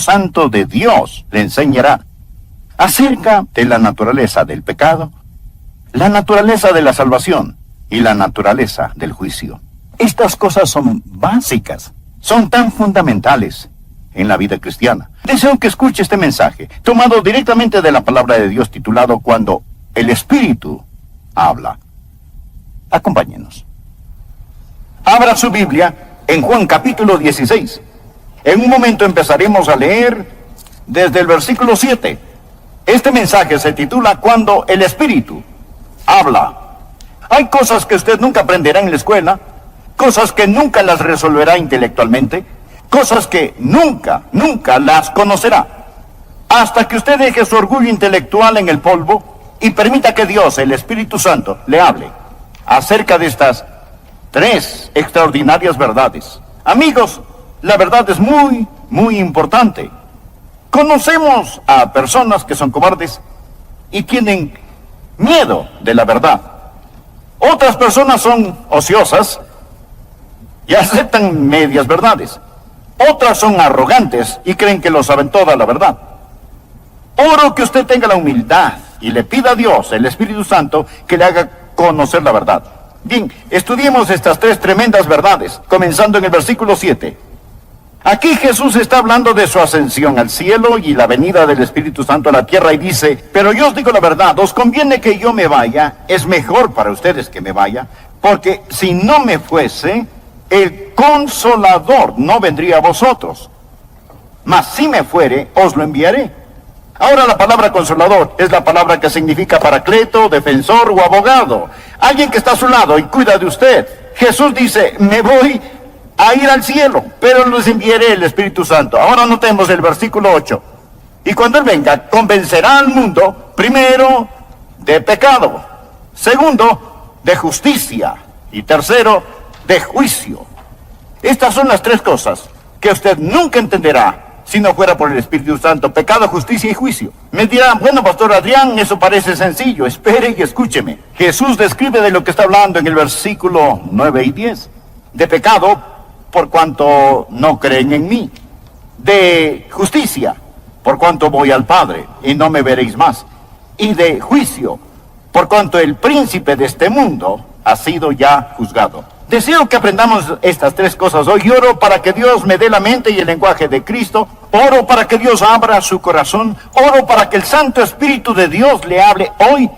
Santo de Dios le enseñará acerca de la naturaleza del pecado, la naturaleza de la salvación y la naturaleza del juicio. Estas cosas son básicas, son tan fundamentales en la vida cristiana. Deseo que escuche este mensaje, tomado directamente de la palabra de Dios, titulado Cuando el Espíritu habla. Acompáñenos. Abra su Biblia en Juan capítulo 16. En un momento empezaremos a leer desde el versículo 7. Este mensaje se titula Cuando el Espíritu habla. Hay cosas que usted nunca aprenderá en la escuela, cosas que nunca las resolverá intelectualmente, cosas que nunca las conocerá, hasta que usted deje su orgullo intelectual en el polvo y permita que Dios, el Espíritu Santo, le hable acerca de estas tres extraordinarias verdades. Amigos, la verdad es muy importante. Conocemos a personas que son cobardes y tienen miedo de la verdad. Otras personas son ociosas y aceptan medias verdades. Otras son arrogantes y creen que lo saben toda la verdad. Oro que usted tenga la humildad y le pida a Dios, el Espíritu Santo, que le haga conocer la verdad. Bien, estudiemos estas tres tremendas verdades, comenzando en el versículo 7. Aquí Jesús está hablando de su ascensión al cielo y la venida del Espíritu Santo a la tierra y dice, pero yo os digo la verdad, os conviene que yo me vaya, es mejor para ustedes que me vaya, porque si no me fuese, el Consolador no vendría a vosotros, mas si me fuere, os lo enviaré. Ahora la palabra Consolador es la palabra que significa paracleto, defensor o abogado, alguien que está a su lado y cuida de usted. Jesús dice, me voy a ir al cielo, pero les enviaré el Espíritu Santo. Ahora notemos el versículo 8. Y cuando Él venga, convencerá al mundo, primero, de pecado, segundo, de justicia, y tercero, de juicio. Estas son las tres cosas que usted nunca entenderá si no fuera por el Espíritu Santo: pecado, justicia y juicio. Me dirán, bueno, Pastor Adrián, eso parece sencillo. Espere y escúcheme. Jesús describe de lo que está hablando en el versículo 9 y 10. De pecado, por cuanto no creen en mí. De justicia, por cuanto voy al Padre y no me veréis más. Y de juicio, por cuanto el príncipe de este mundo ha sido ya juzgado. Deseo que aprendamos estas tres cosas hoy. Oro para que Dios me dé la mente y el lenguaje de Cristo. Oro para que Dios abra su corazón. Oro para que el Santo Espíritu de Dios le hable hoy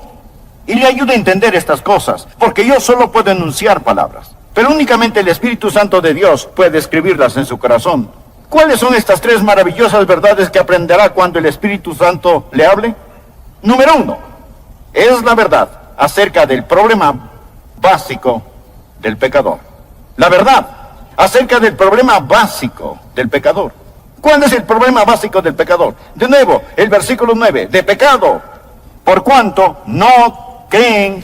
y le ayude a entender estas cosas, porque yo solo puedo enunciar palabras, pero únicamente el Espíritu Santo de Dios puede escribirlas en su corazón. ¿Cuáles son estas tres maravillosas verdades que aprenderá cuando el Espíritu Santo le hable? Número 1, es la verdad acerca del problema básico del pecador. La verdad acerca del problema básico del pecador. ¿Cuál es el problema básico del pecador? De nuevo, el versículo 9, de pecado, por cuanto no creen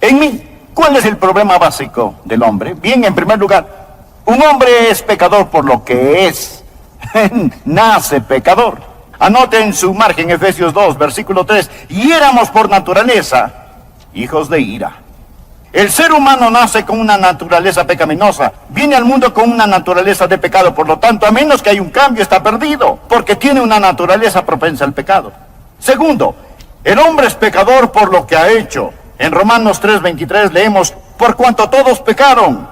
en mí. ¿Cuál es el problema básico del hombre? Bien, en primer lugar, un hombre es pecador por lo que es. Nace pecador. Anote en su margen Efesios 2, versículo 3, y éramos por naturaleza hijos de ira. El ser humano nace con una naturaleza pecaminosa, viene al mundo con una naturaleza de pecado, por lo tanto, a menos que haya un cambio, está perdido, porque tiene una naturaleza propensa al pecado. Segundo, el hombre es pecador por lo que ha hecho. En Romanos 3:23 leemos, por cuanto todos pecaron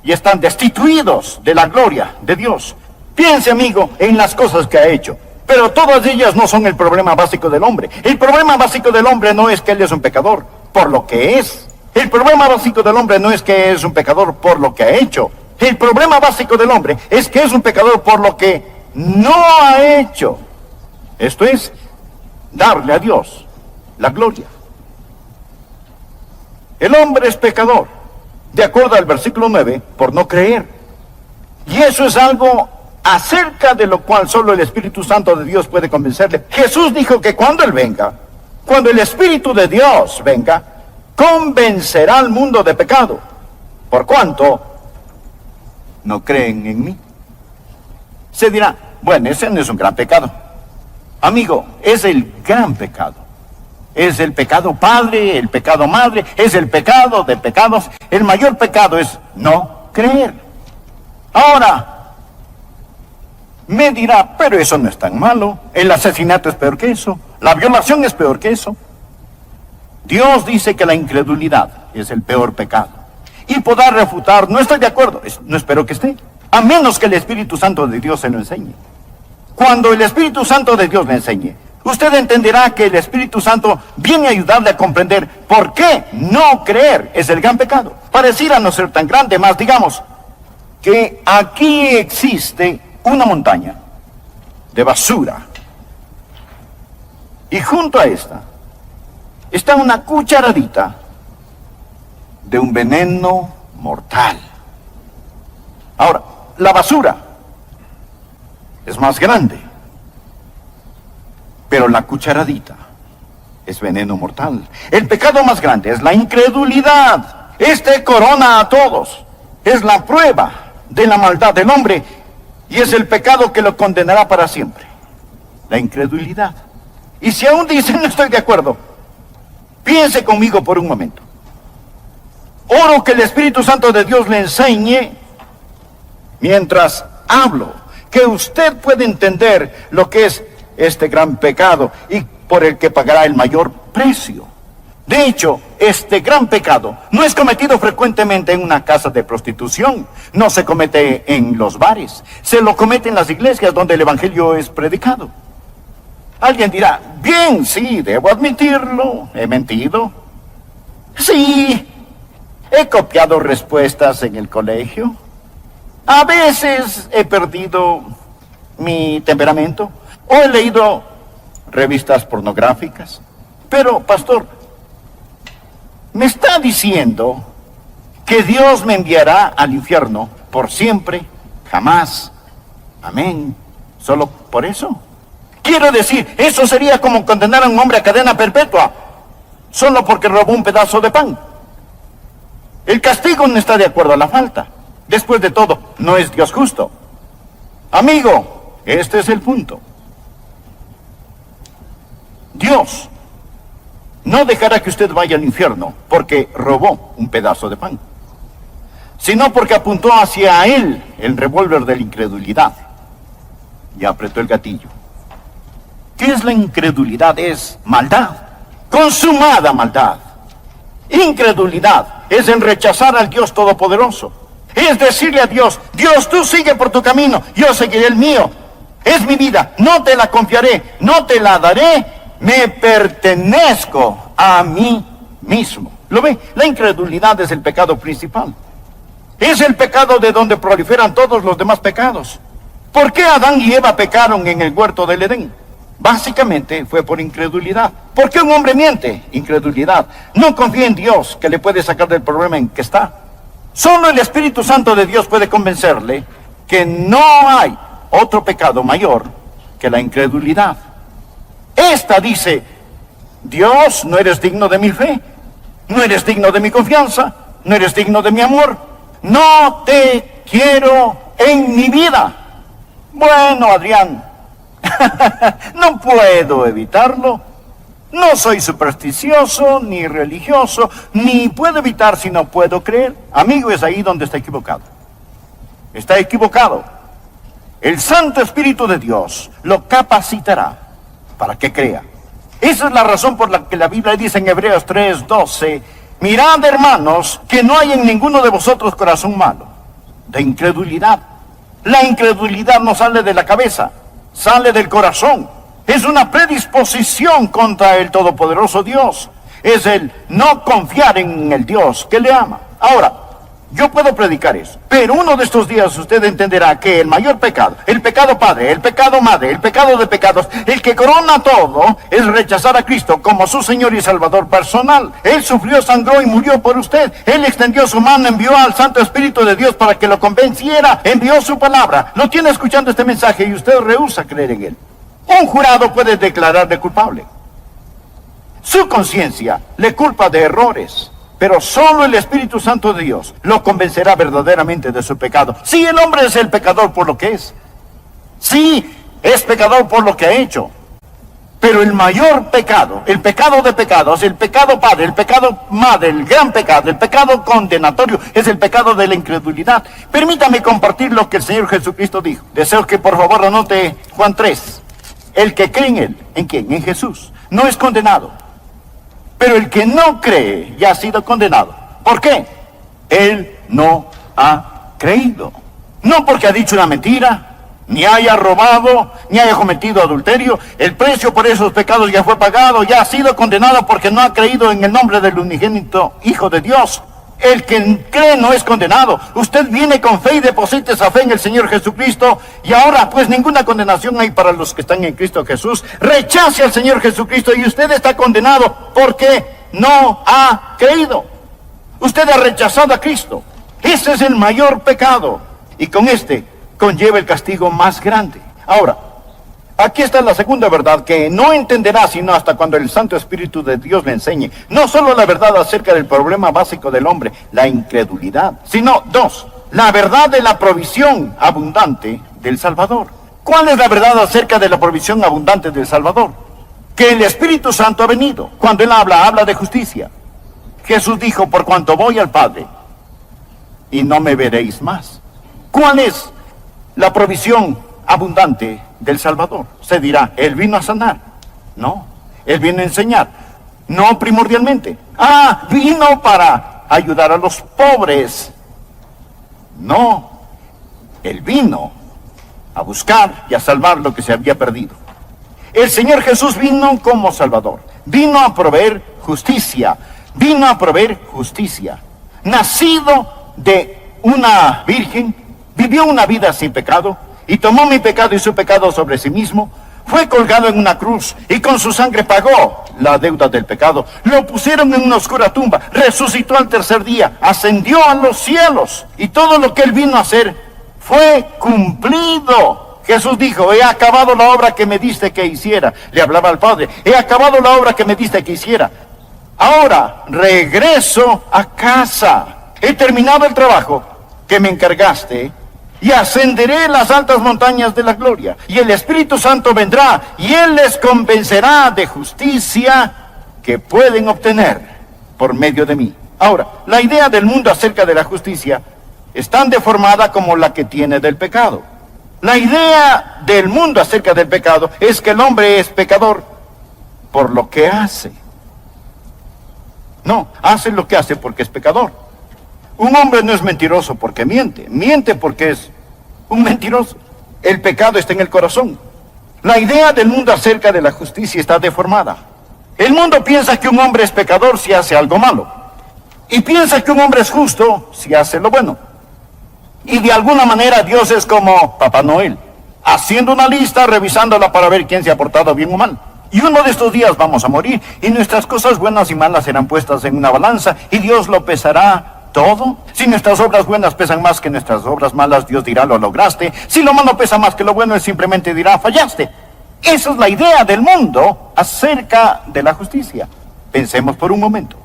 y están destituidos de la gloria de Dios. Piense, amigo, en las cosas que ha hecho, pero todas ellas no son el problema básico del hombre. El problema básico del hombre no es que él es un pecador por lo que es. El problema básico del hombre no es que es un pecador por lo que ha hecho. El problema básico del hombre es que es un pecador por lo que no ha hecho. Esto es, darle a Dios la gloria. El hombre es pecador, de acuerdo al versículo 9, por no creer. Y eso es algo acerca de lo cual solo el Espíritu Santo de Dios puede convencerle. Jesús dijo que cuando Él venga, cuando el Espíritu de Dios venga, convencerá al mundo de pecado, por cuanto no creen en mí. Se dirá, bueno, ese no es un gran pecado. Amigo, es el gran pecado. Es el pecado padre, el pecado madre, es el pecado de pecados. El mayor pecado es no creer. Ahora, Me dirá, pero eso no es tan malo. El asesinato es peor que eso. La violación es peor que eso. Dios dice que la incredulidad es el peor pecado. Y podrá refutar, no estoy de acuerdo, no espero que esté, a menos que el Espíritu Santo de Dios se lo enseñe. Cuando el Espíritu Santo de Dios le enseñe, usted entenderá que el Espíritu Santo viene a ayudarle a comprender por qué no creer es el gran pecado. Pareciera no ser tan grande, más digamos que aquí existe una montaña de basura. Y junto a esta está una cucharadita de un veneno mortal. Ahora, la basura es más grande, pero la cucharadita es veneno mortal. El pecado más grande es la incredulidad. Este corona a todos. Es la prueba de la maldad del hombre y es el pecado que lo condenará para siempre. La incredulidad. Y si aún dice no estoy de acuerdo, piense conmigo por un momento. Oro que el Espíritu Santo de Dios le enseñe mientras hablo, que usted puede entender lo que es este gran pecado y por el que pagará el mayor precio. De hecho, este gran pecado no es cometido frecuentemente en una casa de prostitución, no se comete en los bares, se lo comete en las iglesias donde el evangelio es predicado. Alguien dirá, bien, sí, debo admitirlo, he mentido. Sí, he copiado respuestas en el colegio. A veces he perdido mi temperamento o he leído revistas pornográficas. Pero, pastor, ¿me está diciendo que Dios me enviará al infierno por siempre, jamás? Amén. ¿Solo por eso? Quiero decir, eso sería como condenar a un hombre a cadena perpetua, solo porque robó un pedazo de pan. El castigo no está de acuerdo a la falta. Después de todo, no es Dios justo. Amigo, este es el punto. Dios no dejará que usted vaya al infierno porque robó un pedazo de pan, sino porque apuntó hacia él el revólver de la incredulidad y apretó el gatillo. ¿Qué es la incredulidad? Es maldad, consumada maldad. Incredulidad es en rechazar al Dios Todopoderoso. Es decirle a Dios, Dios, tú sigue por tu camino, yo seguiré el mío. Es mi vida, no te la confiaré, no te la daré, me pertenezco a mí mismo. ¿Lo ve? La incredulidad es el pecado principal. Es el pecado de donde proliferan todos los demás pecados. ¿Por qué Adán y Eva pecaron en el huerto del Edén? Básicamente fue por incredulidad. ¿Por qué un hombre miente? Incredulidad. No confía en Dios, que le puede sacar del problema en que está. Solo el Espíritu Santo de Dios puede convencerle que no hay otro pecado mayor que la incredulidad. Esta dice, Dios, no eres digno de mi fe, no eres digno de mi confianza, no eres digno de mi amor, no te quiero en mi vida. Bueno, Adrián, no puedo evitarlo. No soy supersticioso, ni religioso, ni puedo evitar si no puedo creer. Amigo, es ahí donde está equivocado. Está equivocado. El Santo Espíritu de Dios lo capacitará para que crea. Esa es la razón por la que la Biblia dice en Hebreos 3:12, mirad, hermanos, que no hay en ninguno de vosotros corazón malo, de incredulidad. La incredulidad no sale de la cabeza, sale del corazón. Es una predisposición contra el Todopoderoso Dios. Es el no confiar en el Dios que le ama. Ahora, yo puedo predicar eso, pero uno de estos días usted entenderá que el mayor pecado, el pecado padre, el pecado madre, el pecado de pecados, el que corona todo, es rechazar a Cristo como su Señor y Salvador personal. Él sufrió, sangró y murió por usted. Él extendió su mano, envió al Santo Espíritu de Dios para que lo convenciera, envió su palabra. Lo tiene escuchando este mensaje y usted rehúsa creer en él. Un jurado puede declararle culpable. Su conciencia le culpa de errores, pero solo el Espíritu Santo de Dios lo convencerá verdaderamente de su pecado. Sí, el hombre es el pecador por lo que es. Sí, es pecador por lo que ha hecho. Pero el mayor pecado, el pecado de pecados, el pecado padre, el pecado madre, el gran pecado, el pecado condenatorio, es el pecado de la incredulidad. Permítame compartir lo que el Señor Jesucristo dijo. Deseo que por favor anote Juan 3. El que cree en Él, ¿en quién? En Jesús, no es condenado. Pero el que no cree ya ha sido condenado. ¿Por qué? Él no ha creído. No porque ha dicho una mentira, ni haya robado, ni haya cometido adulterio. El precio por esos pecados ya fue pagado, ya ha sido condenado porque no ha creído en el nombre del unigénito Hijo de Dios. El que cree no es condenado. Usted viene con fe y deposita esa fe en el Señor Jesucristo, y ahora pues ninguna condenación hay para los que están en Cristo Jesús. Rechace al Señor Jesucristo y usted está condenado porque no ha creído. Usted ha rechazado a Cristo. Ese es el mayor pecado, y con este conlleva el castigo más grande. Ahora, aquí está la segunda verdad que no entenderá sino hasta cuando el Santo Espíritu de Dios le enseñe. No solo la verdad acerca del problema básico del hombre, la incredulidad, sino dos, la verdad de la provisión abundante del Salvador. ¿Cuál es la verdad acerca de la provisión abundante del Salvador? Que el Espíritu Santo ha venido. Cuando Él habla de justicia. Jesús dijo, por cuanto voy al Padre, y no me veréis más. ¿Cuál es la provisión abundante del Salvador? Se dirá, Él vino a sanar. No, Él vino a enseñar. No primordialmente. Vino para ayudar a los pobres. No, Él vino a buscar y a salvar lo que se había perdido. El Señor Jesús vino como Salvador. Vino a proveer justicia. Vino a proveer justicia. Nacido de una virgen, vivió una vida sin pecado, y tomó mi pecado y su pecado sobre sí mismo, fue colgado en una cruz, y con su sangre pagó la deuda del pecado. Lo pusieron en una oscura tumba, resucitó al tercer día, ascendió a los cielos, y todo lo que Él vino a hacer fue cumplido. Jesús dijo, he acabado la obra que me diste que hiciera. Le hablaba al Padre, he acabado la obra que me diste que hiciera. Ahora regreso a casa. He terminado el trabajo que me encargaste, y ascenderé las altas montañas de la gloria. Y el Espíritu Santo vendrá, y Él les convencerá de justicia que pueden obtener por medio de mí. Ahora, la idea del mundo acerca de la justicia es tan deformada como la que tiene del pecado. La idea del mundo acerca del pecado es que el hombre es pecador por lo que hace. No, hace lo que hace porque es pecador. Un hombre no es mentiroso porque miente. Miente porque es un mentiroso. El pecado está en el corazón. La idea del mundo acerca de la justicia está deformada. El mundo piensa que un hombre es pecador si hace algo malo. Y piensa que un hombre es justo si hace lo bueno. Y de alguna manera Dios es como Papá Noel, haciendo una lista, revisándola para ver quién se ha portado bien o mal. Y uno de estos días vamos a morir, y nuestras cosas buenas y malas serán puestas en una balanza, y Dios lo pesará todo. Si nuestras obras buenas pesan más que nuestras obras malas, Dios dirá, lo lograste. Si lo malo pesa más que lo bueno, Él simplemente dirá, fallaste. Esa es la idea del mundo acerca de la justicia. Pensemos por un momento.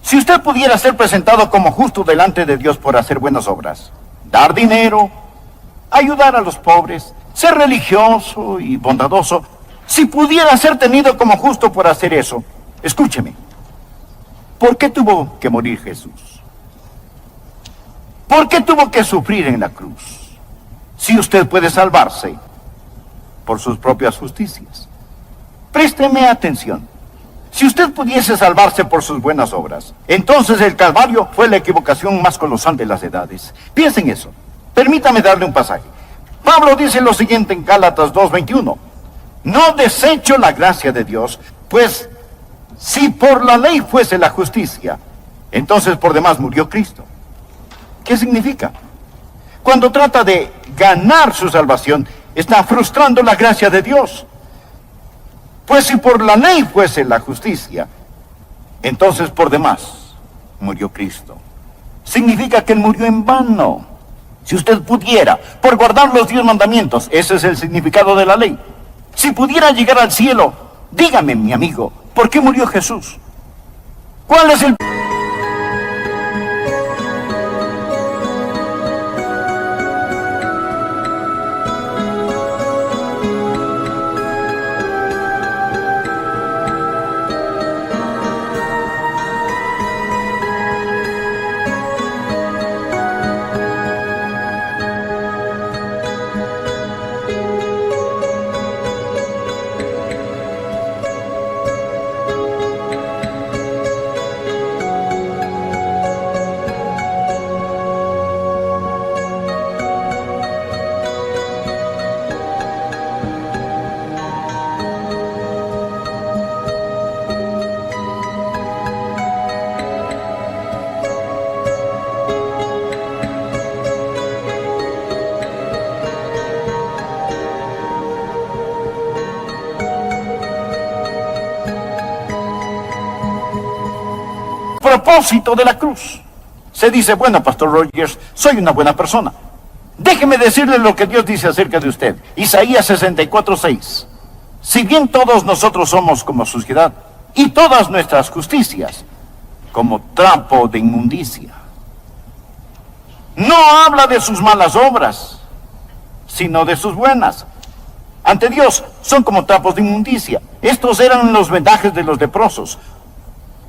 Si usted pudiera ser presentado como justo delante de Dios por hacer buenas obras, dar dinero, ayudar a los pobres, ser religioso y bondadoso, si pudiera ser tenido como justo por hacer eso, escúcheme, ¿por qué tuvo que morir Jesús? ¿Por qué tuvo que sufrir en la cruz? Si usted puede salvarse por sus propias justicias. Présteme atención. Si usted pudiese salvarse por sus buenas obras, entonces el Calvario fue la equivocación más colosal de las edades. Piensen eso. Permítame darle un pasaje. Pablo dice lo siguiente en Gálatas 2:21. No desecho la gracia de Dios, pues si por la ley fuese la justicia, entonces por demás murió Cristo. ¿Qué significa? Cuando trata de ganar su salvación, está frustrando la gracia de Dios. Pues si por la ley fuese la justicia, entonces por demás murió Cristo. Significa que Él murió en vano. Si usted pudiera, por guardar los 10 mandamientos, ese es el significado de la ley. Si pudiera llegar al cielo, dígame, mi amigo, ¿por qué murió Jesús? ¿Cuál es el... propósito de la cruz. Se dice, bueno, Pastor Rogers, soy una buena persona. Déjeme decirle lo que Dios dice acerca de usted. Isaías 64:6. Si bien todos nosotros somos como suciedad, y todas nuestras justicias como trapo de inmundicia. No habla de sus malas obras, sino de sus buenas. Ante Dios son como trapos de inmundicia. Estos eran los vendajes de los leprosos.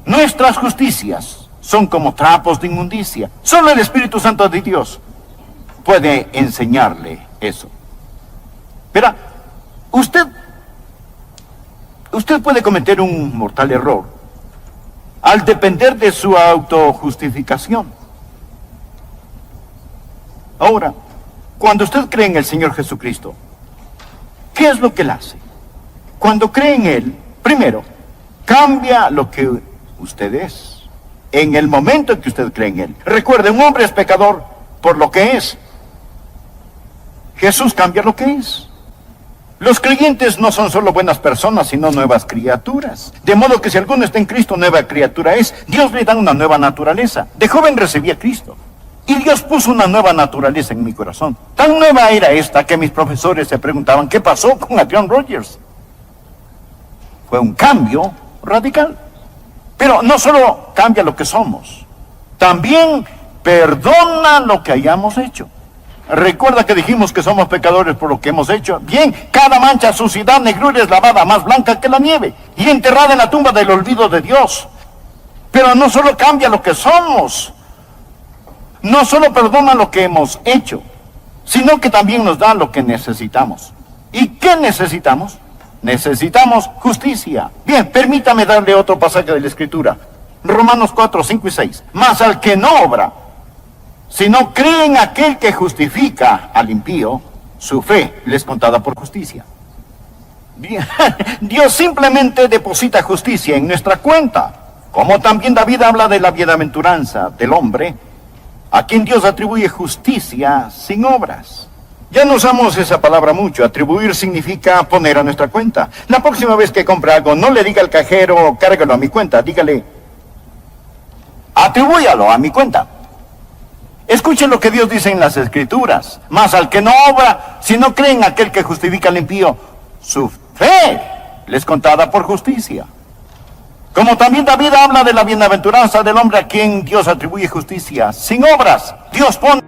Nuestras justicias son como trapos de inmundicia. Solo el Espíritu Santo de Dios puede enseñarle eso. Verá, usted puede cometer un mortal error al depender de su autojustificación. Ahora, cuando usted cree en el Señor Jesucristo, ¿qué es lo que Él hace? Cuando cree en Él, primero, cambia lo que usted es. En el momento en que usted cree en Él. Recuerde, un hombre es pecador por lo que es. Jesús cambia lo que es. Los creyentes no son solo buenas personas, sino nuevas criaturas. De modo que si alguno está en Cristo, nueva criatura es. Dios le da una nueva naturaleza. De joven recibí a Cristo. Y Dios puso una nueva naturaleza en mi corazón. Tan nueva era esta que mis profesores se preguntaban, ¿qué pasó con Adrian Rogers? Fue un cambio radical. Pero no solo cambia lo que somos, también perdona lo que hayamos hecho. Recuerda que dijimos que somos pecadores por lo que hemos hecho. Bien, cada mancha, suciedad, negrura es lavada más blanca que la nieve y enterrada en la tumba del olvido de Dios. Pero no solo cambia lo que somos, no solo perdona lo que hemos hecho, sino que también nos da lo que necesitamos. ¿Y qué necesitamos? Necesitamos justicia. Bien, permítame darle otro pasaje de la Escritura. Romanos 4, 5 y 6. Mas al que no obra, sino cree en aquel que justifica al impío, su fe le es contada por justicia. Bien, Dios simplemente deposita justicia en nuestra cuenta. Como también David habla de la bienaventuranza del hombre, a quien Dios atribuye justicia sin obras. Ya no usamos esa palabra mucho. Atribuir significa poner a nuestra cuenta. La próxima vez que compre algo, no le diga al cajero, cárgalo a mi cuenta. Dígale, atribúyalo a mi cuenta. Escuchen lo que Dios dice en las Escrituras. Mas al que no obra, si no cree en aquel que justifica al impío, su fe le es contada por justicia. Como también David habla de la bienaventuranza del hombre a quien Dios atribuye justicia sin obras. Dios pone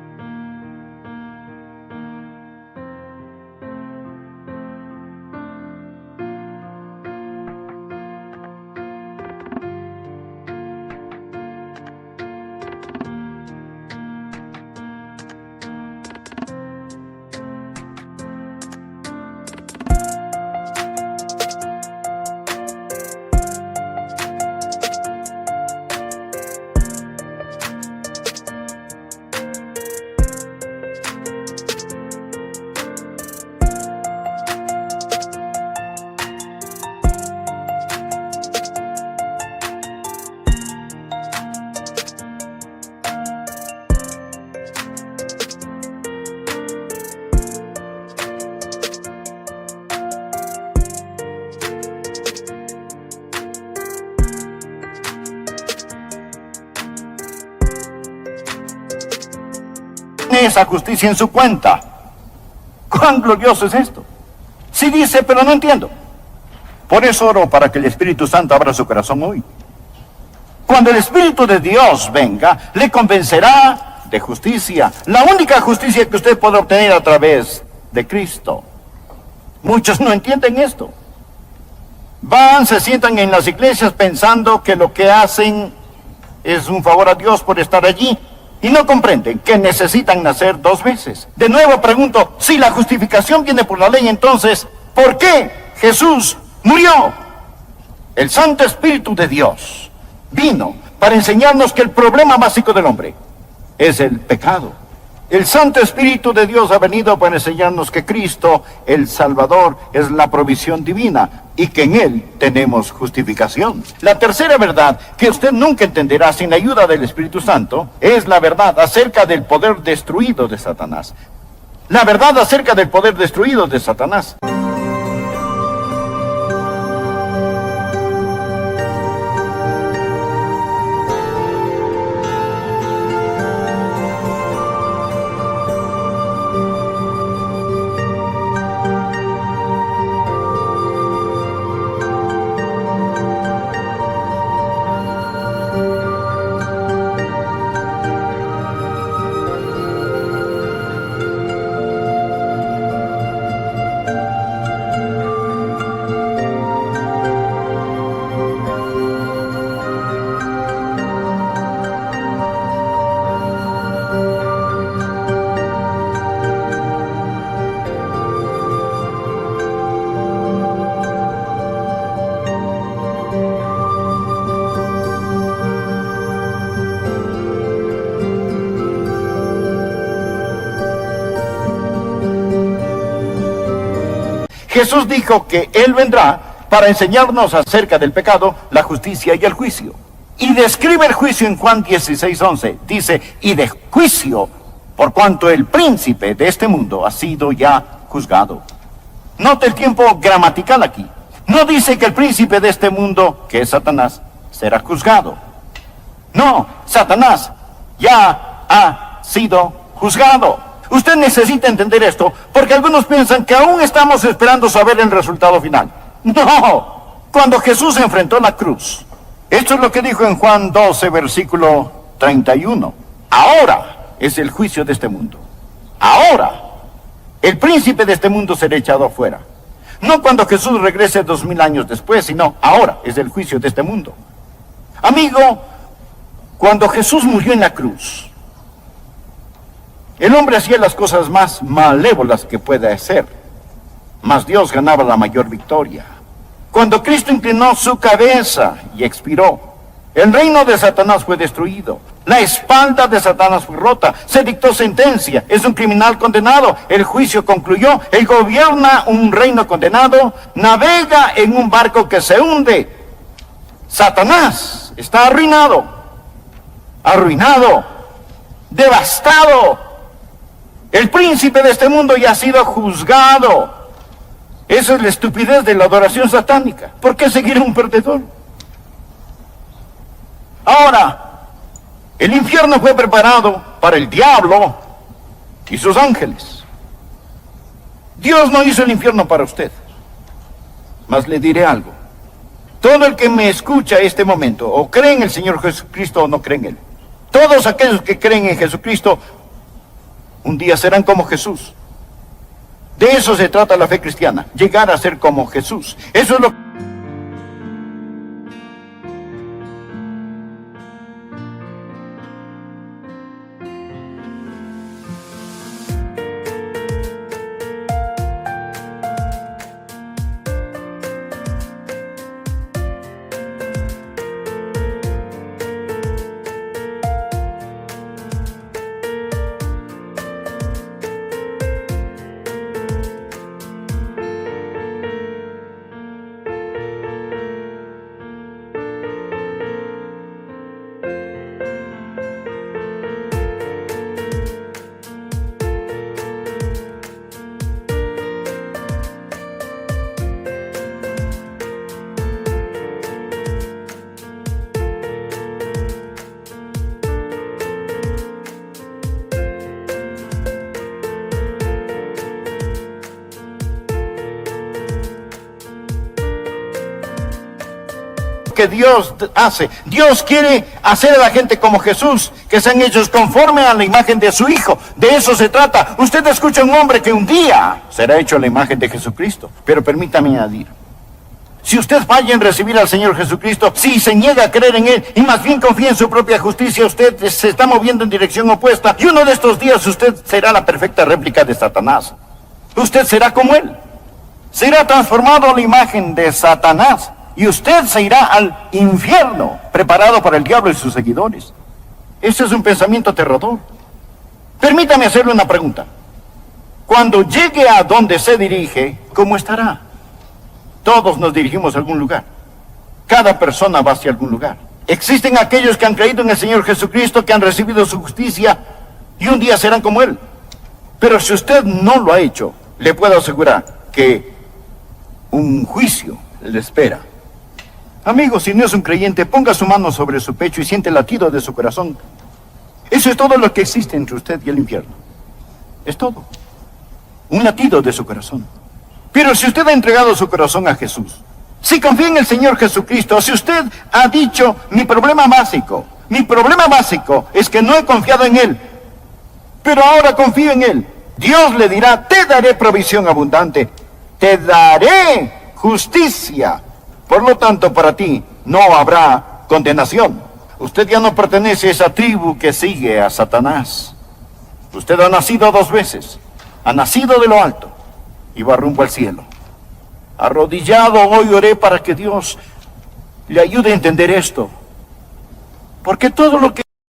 esa justicia en su cuenta. ¿Cuán glorioso es esto? Sí dice, pero no entiendo. Por eso oro para que el Espíritu Santo abra su corazón hoy. Cuando el Espíritu de Dios venga, le convencerá de justicia. La única justicia que usted puede obtener a través de Cristo. Muchos no entienden esto. Van, se sientan en las iglesias pensando que lo que hacen es un favor a Dios por estar allí. Y no comprenden que necesitan nacer dos veces. De nuevo pregunto, si la justificación viene por la ley, entonces, ¿por qué Jesús murió? El Santo Espíritu de Dios vino para enseñarnos que el problema básico del hombre es el pecado. El Santo Espíritu de Dios ha venido para enseñarnos que Cristo, el Salvador, es la provisión divina y que en Él tenemos justificación. La tercera verdad que usted nunca entenderá sin la ayuda del Espíritu Santo es la verdad acerca del poder destruido de Satanás. La verdad acerca del poder destruido de Satanás. Jesús dijo que Él vendrá para enseñarnos acerca del pecado, la justicia y el juicio. Y describe el juicio en Juan 16:11. Dice, y de juicio, por cuanto el príncipe de este mundo ha sido ya juzgado. Note el tiempo gramatical aquí. No dice que el príncipe de este mundo, que es Satanás, será juzgado. No, Satanás ya ha sido juzgado. Usted necesita entender esto, porque algunos piensan que aún estamos esperando saber el resultado final. No, cuando Jesús enfrentó la cruz, esto es lo que dijo en Juan 12, versículo 31. Ahora es el juicio de este mundo. Ahora, el príncipe de este mundo será echado afuera. No cuando Jesús regrese 2000 años después, sino ahora es el juicio de este mundo. Amigo, cuando Jesús murió en la cruz, el hombre hacía las cosas más malévolas que puede hacer, mas Dios ganaba la mayor victoria. Cuando Cristo inclinó su cabeza y expiró, el reino de Satanás fue destruido. La espalda de Satanás fue rota. Se dictó sentencia. Es un criminal condenado. El juicio concluyó. Él gobierna un reino condenado. Navega en un barco que se hunde. Satanás está arruinado. Arruinado. Devastado. El príncipe de este mundo ya ha sido juzgado. Esa es la estupidez de la adoración satánica. ¿Por qué seguir a un perdedor? Ahora, el infierno fue preparado para el diablo y sus ángeles. Dios no hizo el infierno para usted. Mas le diré algo. Todo el que me escucha este momento, o cree en el Señor Jesucristo o no cree en Él, todos aquellos que creen en Jesucristo, un día serán como Jesús. De eso se trata la fe cristiana, llegar a ser como Jesús. Eso es lo que Dios hace. Dios quiere hacer a la gente como Jesús, que sean hechos conforme a la imagen de su Hijo. De eso se trata. Usted escucha a un hombre que un día será hecho a la imagen de Jesucristo. Pero permítame añadir, si usted falla en recibir al Señor Jesucristo, si se niega a creer en Él y más bien confía en su propia justicia, usted se está moviendo en dirección opuesta. Y uno de estos días usted será la perfecta réplica de Satanás. Usted será como Él. Será transformado a la imagen de Satanás. Y usted se irá al infierno, preparado para el diablo y sus seguidores. Ese es un pensamiento aterrador. Permítame hacerle una pregunta. Cuando llegue a donde se dirige, ¿cómo estará? Todos nos dirigimos a algún lugar. Cada persona va hacia algún lugar. Existen aquellos que han creído en el Señor Jesucristo, que han recibido su justicia, y un día serán como Él. Pero si usted no lo ha hecho, le puedo asegurar que un juicio le espera. Amigo, si no es un creyente, ponga su mano sobre su pecho y siente el latido de su corazón. Eso es todo lo que existe entre usted y el infierno. Es todo. Un latido de su corazón. Pero si usted ha entregado su corazón a Jesús, si confía en el Señor Jesucristo, si usted ha dicho, mi problema básico es que no he confiado en Él, pero ahora confío en Él, Dios le dirá, te daré provisión abundante, te daré justicia. Por lo tanto, para ti no habrá condenación. Usted ya no pertenece a esa tribu que sigue a Satanás. Usted ha nacido 2 veces. Ha nacido de lo alto y va rumbo al cielo. Arrodillado hoy oré para que Dios le ayude a entender esto. Porque todo lo que